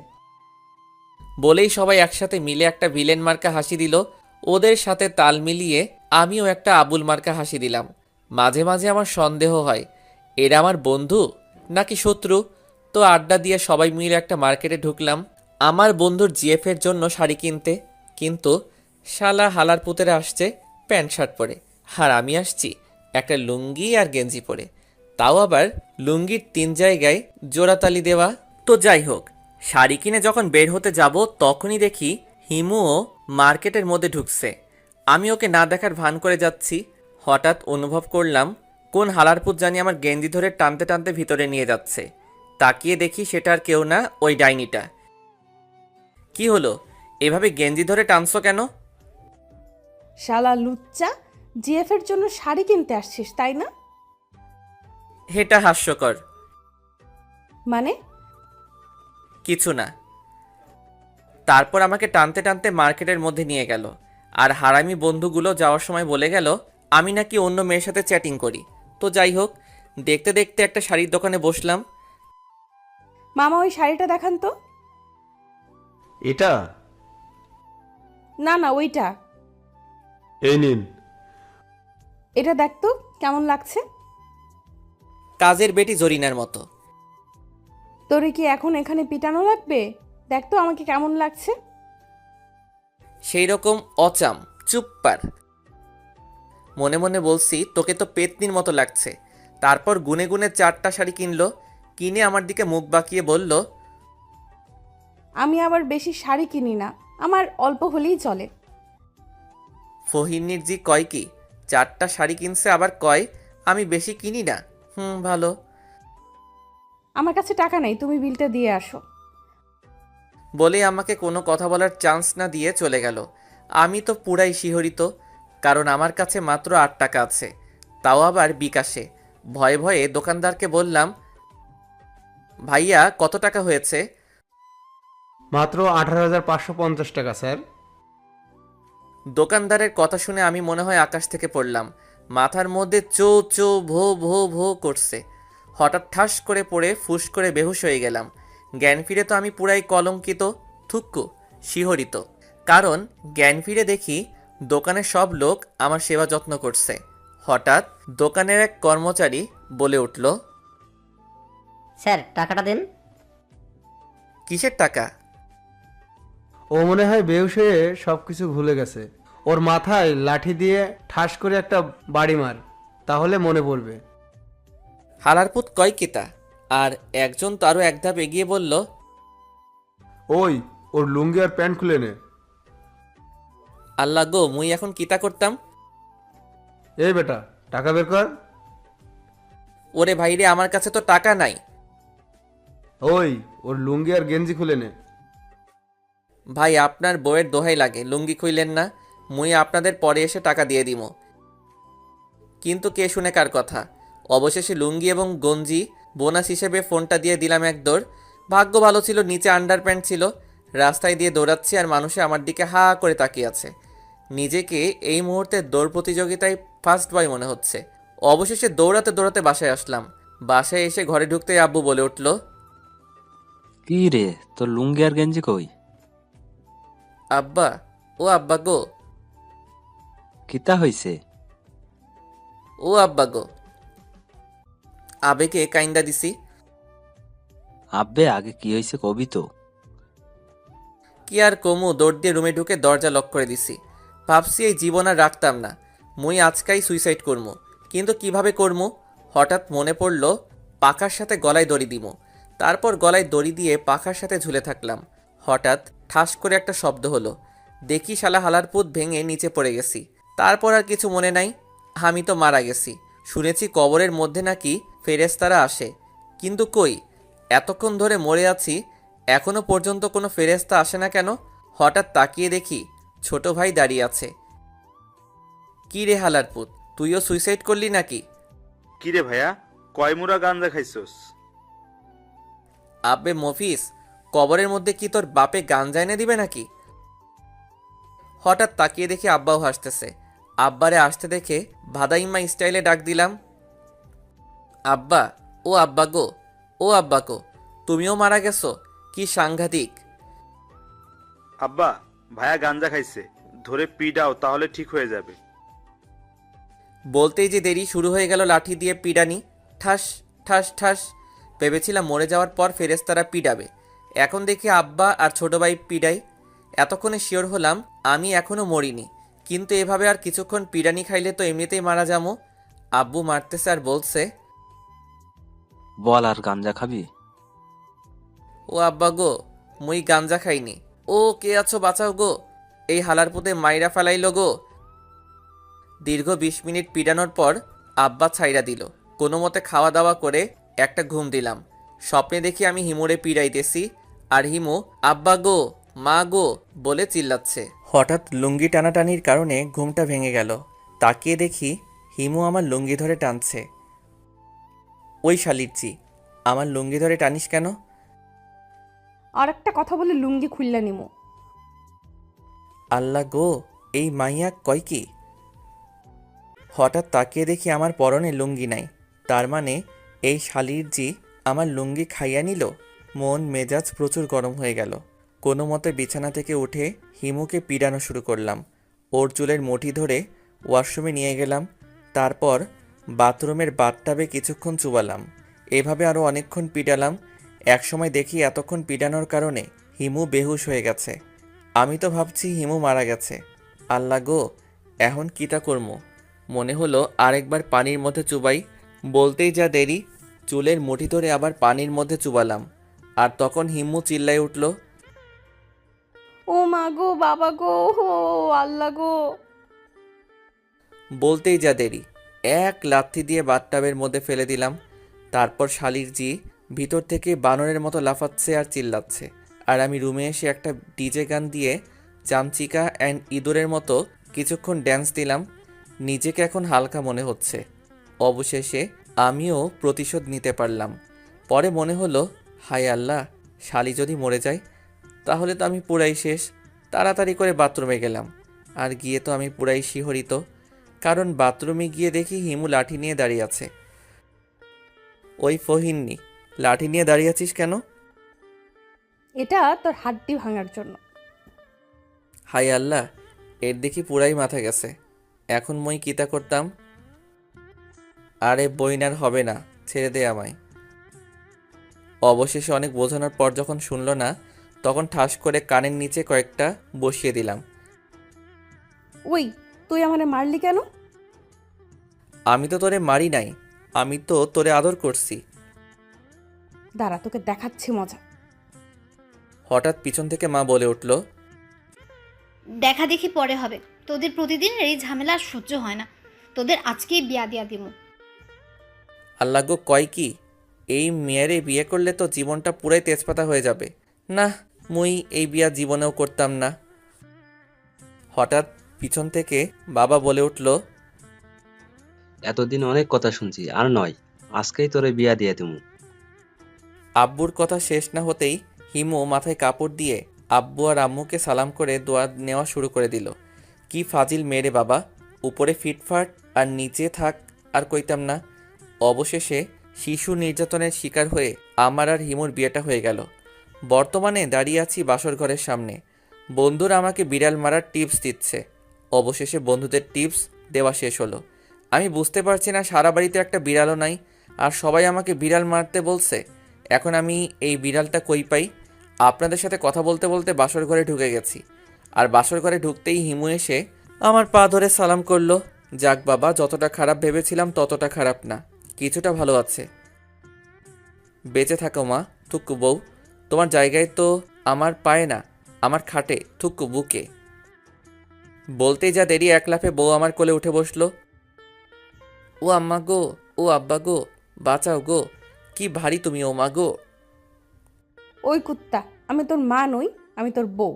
বলেই সবাই একসাথে মিলে একটা ভিলেন মার্কা হাসি দিল। ওদের সাথে তাল মিলিয়ে আমিও একটা আবুল মার্কা হাসি দিলাম। মাঝে মাঝে আমার সন্দেহ হয়, এরা আমার বন্ধু নাকি শত্রু। তো আড্ডা দিয়ে সবাই মিলে একটা মার্কেটে ঢুকলাম আমার বন্ধুর জিএফের জন্য শাড়ি কিনতে। কিন্তু শালা হালার পুতেরা আসছে প্যান্ট শার্ট পরে, আর আমি আসছি একটা লুঙ্গি আর গেঞ্জি পরে, তাও আবার লুঙ্গির 3 জায়গায় জোড়াতালি দেওয়া। তো যাই হোক, শাড়ি কিনে যখন বের হতে যাব তখনই দেখি হিমুও মার্কেটের মধ্যে ঢুকছে। আমি ওকে না দেখার ভান করে যাচ্ছি। হঠাৎ অনুভব করলাম কোন হালারপুত জানি আমার গেঞ্জি ধরে টানতে টানতে ভিতরে নিয়ে যাচ্ছে। তাকিয়ে দেখি সেটা আর কেউ না, ওই ডাইনিটা। কি হলো, এভাবে গেঞ্জি ধরে টানছো কেন? শালা লুচ্চা, জিএফ এর জন্য শাড়ি কিনতে আসছিস তাই না? এটা হাস্যকর। মানে? কিছু না। তারপর আমাকে টানতে টানতে মার্কেটের মধ্যে নিয়ে গেল, আর হারামি বন্ধুগুলো যাওয়ার সময় বলে গেল আমি নাকি অন্য মেয়ের সাথে চ্যাটিং করি। তো যাই হোক, দেখতে দেখতে একটা শাড়ির দোকানে বসলাম। মামা ওই শাড়িটা দেখান তো। এটা? না না, ওইটা। এই নিন। এটা দেখ তো কেমন লাগছে। কাজের বেটি জরিনার মতো। তোরে কি এখন এখানে পিটানো লাগবে? দেখ তো আমাকে কেমন লাগছে। সেই রকম অচাম, চুপ পার। মনে মনে বলছি তোকে তো পেতনির মতো লাগছে। তারপর গুনে গুনে 4টা শাড়ি কিনলো। কিনে আমার দিকে মুখ বাঁকিয়ে বলল, আমি আবার বেশি শাড়ি কিনি না, আমার অল্প হলেই চলে। ফহিনীর জি কয় কি 4টা শাড়ি কিনছে, আবার কয় আমি বেশি কিনি না। ভালো। আমার কাছে টাকা নেই, তুমি বিলটা দিয়ে আসো। বলে আমাকে কোনো কথা বলার চান্স না দিয়ে চলে গেল। আমি তো পুরাই শিহরিত, কারণ আমার কাছে মাত্র 8 টাকা আছে, তাও আবার বিকাশে। ভয়ে ভয়ে দোকানদারকে বললাম, ভাইয়া কত টাকা হয়েছে? মাত্র 18,550 টাকা স্যার। দোকানদারের কথা শুনে আমি মনে হয় আকাশ থেকে পড়লাম। মাথার মধ্যে চো চো ভো ভো ভো করছে। হঠাৎ ঠাস করে পড়ে ফুস করে বেহুশ হয়ে গেলাম। জ্ঞান ফিরে তো আমি পুরাই কলঙ্কিত, থুক্কু, শিহরিত। কারণ জ্ঞান ফিরে দেখি দোকানের সব লোক আমার সেবা যত্ন করছে। হঠাৎ দোকানের এক কর্মচারী বলে উঠল, স্যার টাকাটা দেন। কিসের টাকা? ও মনে হয় বেহুশ হয়ে সবকিছু ভুলে গেছে। ওর মাথায় লাঠি দিয়ে ঠাস করে একটা বাড়ি মার, তাহলে মনে পড়বে। হালারপুত কয় কিতা? আর একজন তো আরও এক ধাপ এগিয়ে বলল, ওই ওর লুঙ্গি আর প্যান্ট খুলে নে। আল্লাহ গো, মুই এখন কিতা করতাম? এই বেটা, টাকা বের কর। ওরে ভাইরে, আমার কাছে তো টাকা নাই। ওই ওর লুঙ্গি আর গেঞ্জি খুলে নে। ভাই, আপনার বউয়ের দোহাই লাগে, লুঙ্গি খুইলেন না, মুই আপনাদের পরে এসে টাকা দিয়ে দিমো। কিন্তু কে শুনে কার কথা? অবশেষে লুঙ্গি এবং গঞ্জি বোনাস হিসেবে ফোনটা দিয়ে দিলাম এক দৌড়। ভাগ্য ভালো ছিল নিচে আন্ডারপ্যান্ট ছিল। রাস্তায় দিয়ে দৌড়াচ্ছি আর মানুষে আমার দিকে হা করে তাকিয়ে আছে। নিজেকে এই মুহূর্তে দৌড় প্রতিযোগিতায় ফার্স্ট বয় মনে হচ্ছে। অবশেষে দৌড়াতে দৌড়াতে বাসায় আসলাম। বাসায় এসে ঘরে ঢুকতেই আব্বু বলে উঠল, কি রে, তোর লুঙ্গি আর গেঞ্জি কই? আব্বা, ও আব্বা গো, কিতা হইছে? ও আব্বা গো। আবেকে কাইন্দা দিছি। আব্বে, আগে কি হইছে কবি তো। কি আর কমু, দৌড় দিয়ে রুমে ঢুকে দরজা লক করে দিছি। ভাবছি এই জীবন আর রাখতাম না, মুই আজকাই সুইসাইড করমু। কিন্তু কিভাবে করমু? হঠাৎ মনে পড়ল পাখার সাথে গলায় দড়ি দিমু। তারপর গলায় দড়ি দিয়ে পাখার সাথে ঝুলে থাকলাম। হঠাৎ ঠাস করে একটা শব্দ হলো। দেখি শালা হালারপুত ভেঙে নিচে পড়ে গেছি। তারপর আর কিছু মনে নাই, আমি তো মারা গেছি। শুনেছি কবরের মধ্যে নাকি ফেরেশতারা আসে, কিন্তু কই, এতক্ষণ ধরে মরে আছি, এখনো পর্যন্ত কোনো ফেরেশতা আসে না কেন? হঠাৎ তাকিয়ে দেখি ছোট ভাই দাঁড়িয়ে আছে। কি রে হালারপুত, তুইও সুইসাইড করলি নাকি? কিরে ভাইয়া, কয় মুড়া গাঞ্জা খাইছস? আব্বে মফিস, কবরের মধ্যে কি তোর বাপে গাঞ্জা এনে দিবে নাকি? হঠাৎ তাকিয়ে দেখি আব্বাও হাসতেছে। আব্বারে আসতে দেখে ভাদাইম্মা স্টাইলে ডাক দিলাম, আব্বা, ও আব্বা গো, ও আব্বা গো, তুমিও মারা গেছো? কি সাংঘাতিক! আব্বা, ভাইয়া গাঞ্জা খাইছে, ধরে পিডাও, তাহলে ঠিক হয়ে যাবে। বলতেই যে দেরি, শুরু হয়ে গেল লাঠি দিয়ে পিডানি। ঠাস ঠাস ঠাস। ভেবেছিলাম মরে যাওয়ার পর ফেরেশতারা পিডাবে, এখন দেখি আব্বা আর ছোট ভাই পিডাই। এতক্ষণে শিওর হলাম আমি এখনো মরিনি, কিন্তু এভাবে আর কিছুক্ষণ পিডানি খাইলে তো এমনিতেই মারা যাবো। আব্বু মারতেছে আর বলছে, বল, আর গাঞ্জা খাবি? ও আব্বা গো, মুই গাঞ্জা খাইনি। ও কে আছো, বাঁচাও গো, এই হালারপুতে মাইরা ফেলাইলো গো। দীর্ঘ 20 মিনিট পিডানোর পর আব্বা ছাইরা দিল। কোনো মতে খাওয়া দাওয়া করে একটা ঘুম দিলাম। স্বপ্নে দেখি আমি হিমুরে পিড়াইতেছি, আর হিমু আব্বা গো, মা গো বলে চিল্লাচ্ছে। হঠাৎ লুঙ্গি টানাটানির কারণে ঘুমটা ভেঙে গেল। তাকিয়ে দেখি হিমু আমার লুঙ্গি ধরে টানছে। ওই শালিরচি, আমার লুঙ্গি ধরে টানিস কেন? আর একটা কথা বলে লুঙ্গি খুললা নিমু। আল্লাহ গো, এই মাইয়া কয় কি? হঠাৎ তাকিয়ে দেখি আমার পরনে লুঙ্গি নাই। তার মানে এই শালিরজি আমার লুঙ্গি খাইয়া নিল। মন মেজাজ প্রচুর গরম হয়ে গেল। কোনো মতে বিছানা থেকে উঠে হিমুকে পিডানো শুরু করলাম। ওর চুলের মুঠি ধরে ওয়াশরুমে নিয়ে গেলাম। তারপর বাথরুমের বাথটাবে কিছুক্ষণ চুবালাম। এভাবে আরও অনেকক্ষণ পিডালাম। একসময় দেখি এতক্ষণ পিডানোর কারণে হিমু বেহুশ হয়ে গেছে। আমি তো ভাবছি হিমু মারা গেছে। আল্লাহ গো, এখন কিতা করমু? মনে হলো আরেকবার পানির মধ্যে চুবাই। বলতেই যা দেরি, চুলের মুঠি ধরে আবার পানির মধ্যে চুবালাম। আর তখন হিম্মু চিল্লায় উঠল, ও মা গো, বাবা গো, ও আল্লাহ গো। বলতেই যা দেরি, এক লাথি দিয়ে বাথটাবের মধ্যে ফেলে দিলাম। তারপর শালির জি ভিতর থেকে বানরের মতো লাফাচ্ছে আর চিল্লাচ্ছে। আর আমি রুমে এসে একটা ডিজে গান দিয়ে চামচিকা অ্যান্ড ইঁদুরের মতো কিছুক্ষণ ড্যান্স দিলাম। নিজেকে এখন হালকা মনে হচ্ছে। অবশেষে আমিও প্রতিশোধ নিতে পারলাম। পরে মনে হলো, হায় আল্লাহ, শালি যদি মরে যায় তাহলে তো আমি পুরাই শেষ। তাড়াতাড়ি করে বাথরুমে গেলাম, আর গিয়ে তো আমি পুরাই শিহরিত, কারণ বাথরুমে গিয়ে দেখি হিমু লাঠি নিয়ে দাঁড়িয়ে আছে। ওই ফহিন্নি, লাঠি নিয়ে দাঁড়িয়ে আছিস কেন? এটা তোর হাড্ডি ভাঙার জন্য। হায় আল্লাহ, এর দেখি পুরাই মাথা গেছে। এখন মই কিতা করতাম? আরে বইনার হবে না, ছেড়ে দে আমায়। অবশেষে অনেক বোঝানোর পর যখন শুনল না, তখন ঠাস করে কানের নিচে কয়েকটা বসিয়ে দিলাম। ওই, তুই আমারে মারলি কেন? আমি তো তোরে মারি নাই, আমি তো তোরে আদর করছি। দাঁড়া, তোকে দেখাচ্ছি মজা। হঠাৎ পিছন থেকে মা বলে উঠল, দেখা দেখি পরে হবে। তোদের প্রতিদিনের এই ঝামেলা আর সহ্য হয় না। তোদের আজকেই বিয়া দিয়া দিমু। আল্লাহ গো, কয় কি? এই মেয়েরে বিয়ে করলে তো জীবনটা পুরাই তেজপাতা হয়ে যাবে। না, মুই এই বিয়া জীবনেও করতাম না। হঠাৎ পিছন থেকে বাবা বলে উঠল, এতদিন অনেক কথা শুনছি, আর নয়, আজকেই তোরে বিয়া দিয়ে দিমু। আব্বুর কথা শেষ না হতেই হিমু মাথায় কাপড় দিয়ে আব্বু আর আম্মুকে সালাম করে দোয়া নেওয়া শুরু করে দিল। কি ফাজিল মেরে বাবা, উপরে ফিটফাট আর নিচে থাক আর কইতাম না। অবশেষে শিশু নির্যাতনের শিকার হয়ে আমার আর হিমুর বিয়েটা হয়ে গেল। বর্তমানে দাঁড়িয়ে আছি বাসর ঘরের সামনে। বন্ধুরা আমাকে বিড়াল মারার টিপস দিচ্ছে। অবশেষে বন্ধুদের টিপস দেওয়া শেষ হলো। আমি বুঝতে পারছি না, সারা বাড়িতে একটা বিড়ালও নাই, আর সবাই আমাকে বিড়াল মারতে বলছে। এখন আমি এই বিড়ালটা কই পাই? আপনাদের সাথে কথা বলতে বলতে বাসর ঘরে ঢুকে গেছি, আর বাসর ঘরে ঢুকতেই হিমু এসে আমার পা ধরে সালাম করলো। যাক বাবা, যতটা খারাপ ভেবেছিলাম ততটা খারাপ না, কিছুটা ভালো আছে। বেঁচে থাকো মা, থুক্কু বউ। তোমার জায়গায় তো আমার পায়ে না, আমার খাটে, থুক্কু বুকে। বলতেই যা দেরি, এক লাফে বউ আমার কোলে উঠে বসলো। ও আম্মা গো, ও আব্বা গো, বাঁচাও গো, কি ভারী তুমি ও মা গো। ওই কুত্তা, আমি তোর মা নই, আমি তোর বউ।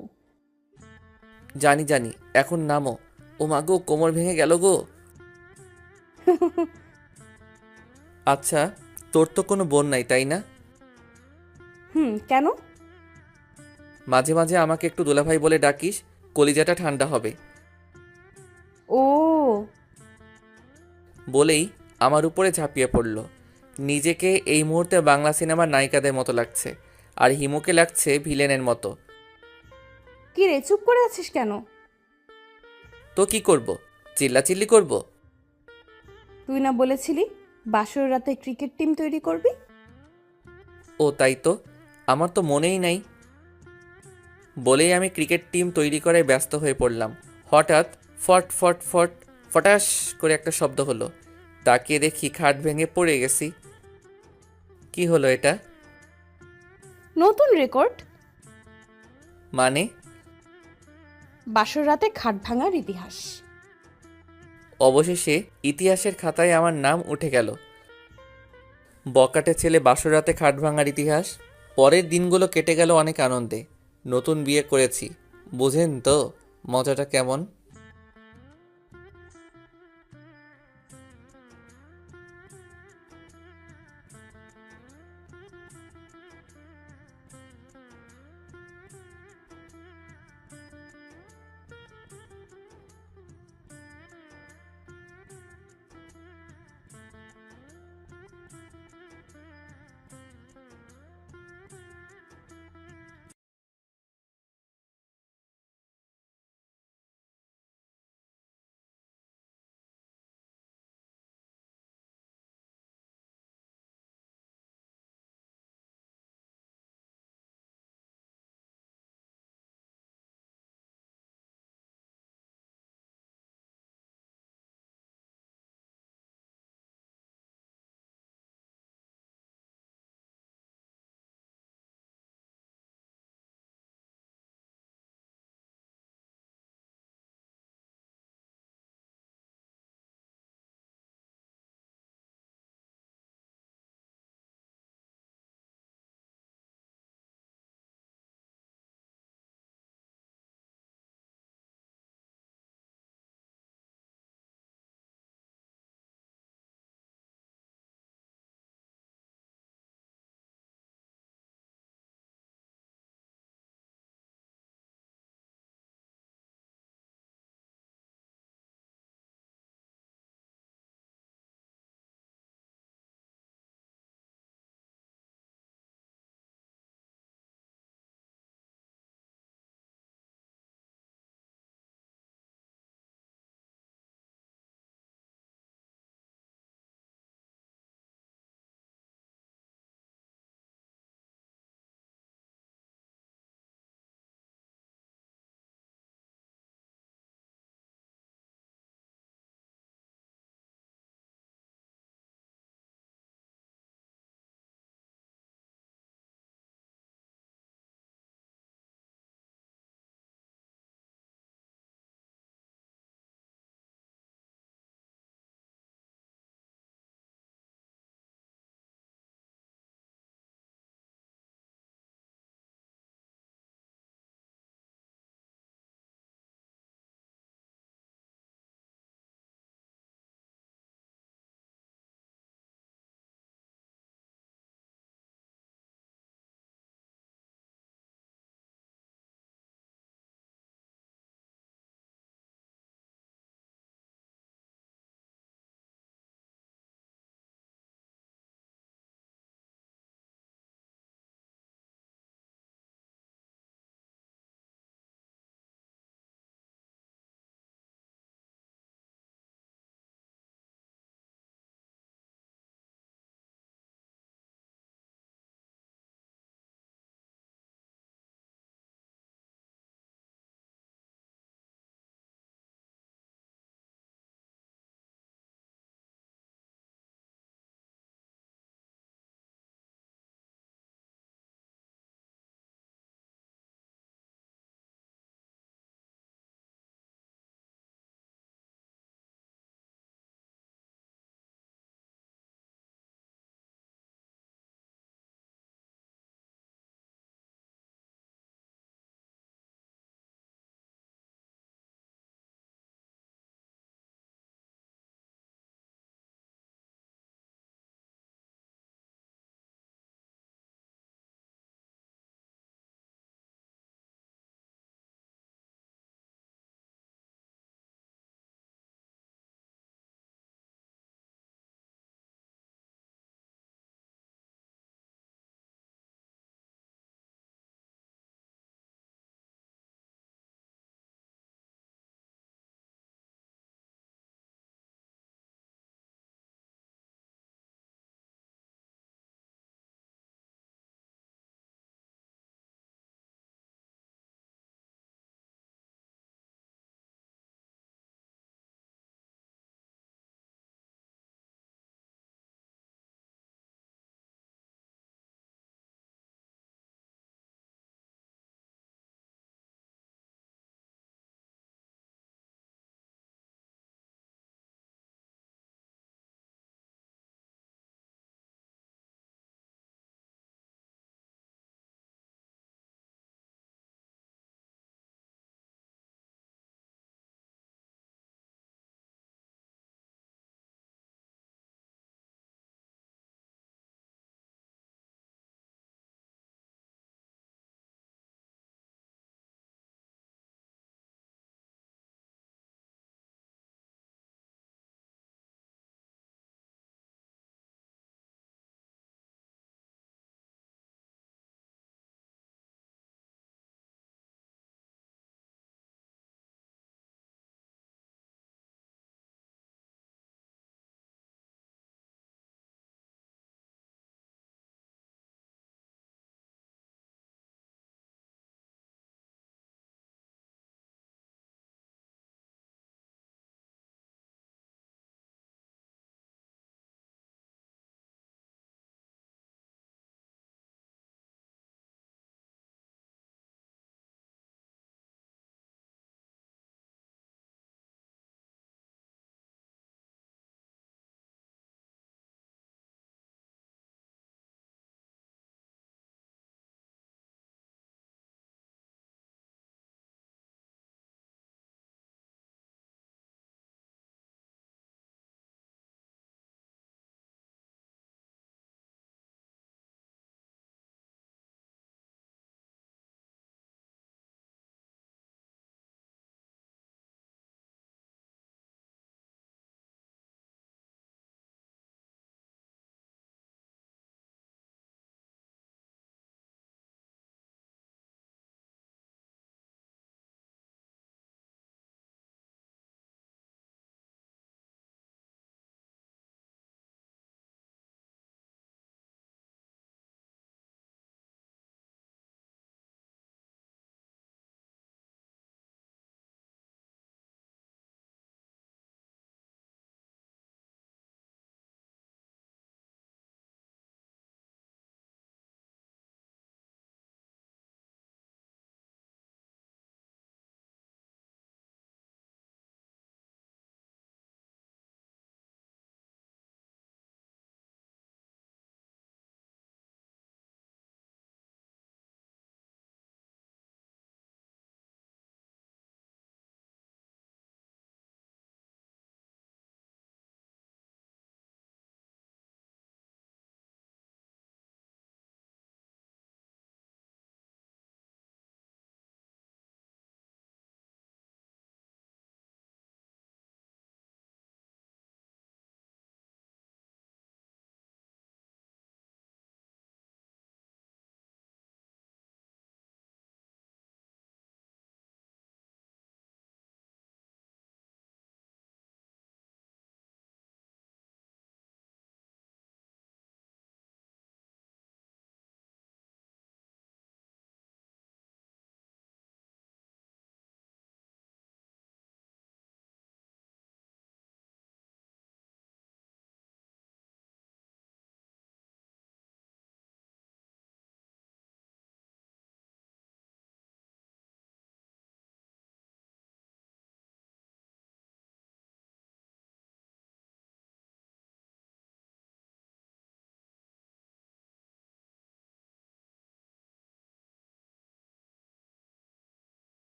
জানি জানি, এখন নামো। ও মা গো, কোমর ভেঙে গেল গো। আচ্ছা, তোর তো কোনো বোন নাই, তাই না? কেন? মাঝে মাঝে আমাকে একটু দুলাভাই বলে ডাকিস, কলিজাটা ঠান্ডা হবে। ও, বলেই আমার উপরে ঝাঁপিয়ে পড়ল। নিজেকে এই মুহূর্তে বাংলা সিনেমার নায়িকাদের মতো লাগছে, আর হিমুকে লাগছে ভিলেনের মতো। কি রে, চুপ করে আছিস কেন? তো কি করব? চিল্লাচিল্লি করব? তুই না বলেছিলি বাসর রাতে ক্রিকেট টিম তৈরি করবি? ও তাই তো, আমার তো মনেই নাই। বলেই আমি ক্রিকেট টিম তৈরি করায় ব্যস্ত হয়ে পড়লাম। হঠাৎ ফট ফট ফট ফটাস করে একটা শব্দ হলো। তাকিয়ে দেখি খাট ভেঙে পড়ে গেছি। কি হলো এটা? নতুন রেকর্ড। মানে? বাসর রাতে খাট ভাঙার ইতিহাস। অবশেষে ইতিহাসের খাতায় আমার নাম উঠে গেল। বকাটে ছেলে বাসর রাতে খাট ভাঙার ইতিহাস। পরের দিনগুলো কেটে গেল অনেক আনন্দে। নতুন বিয়ে করেছি, বুঝেন তো মজাটা কেমন।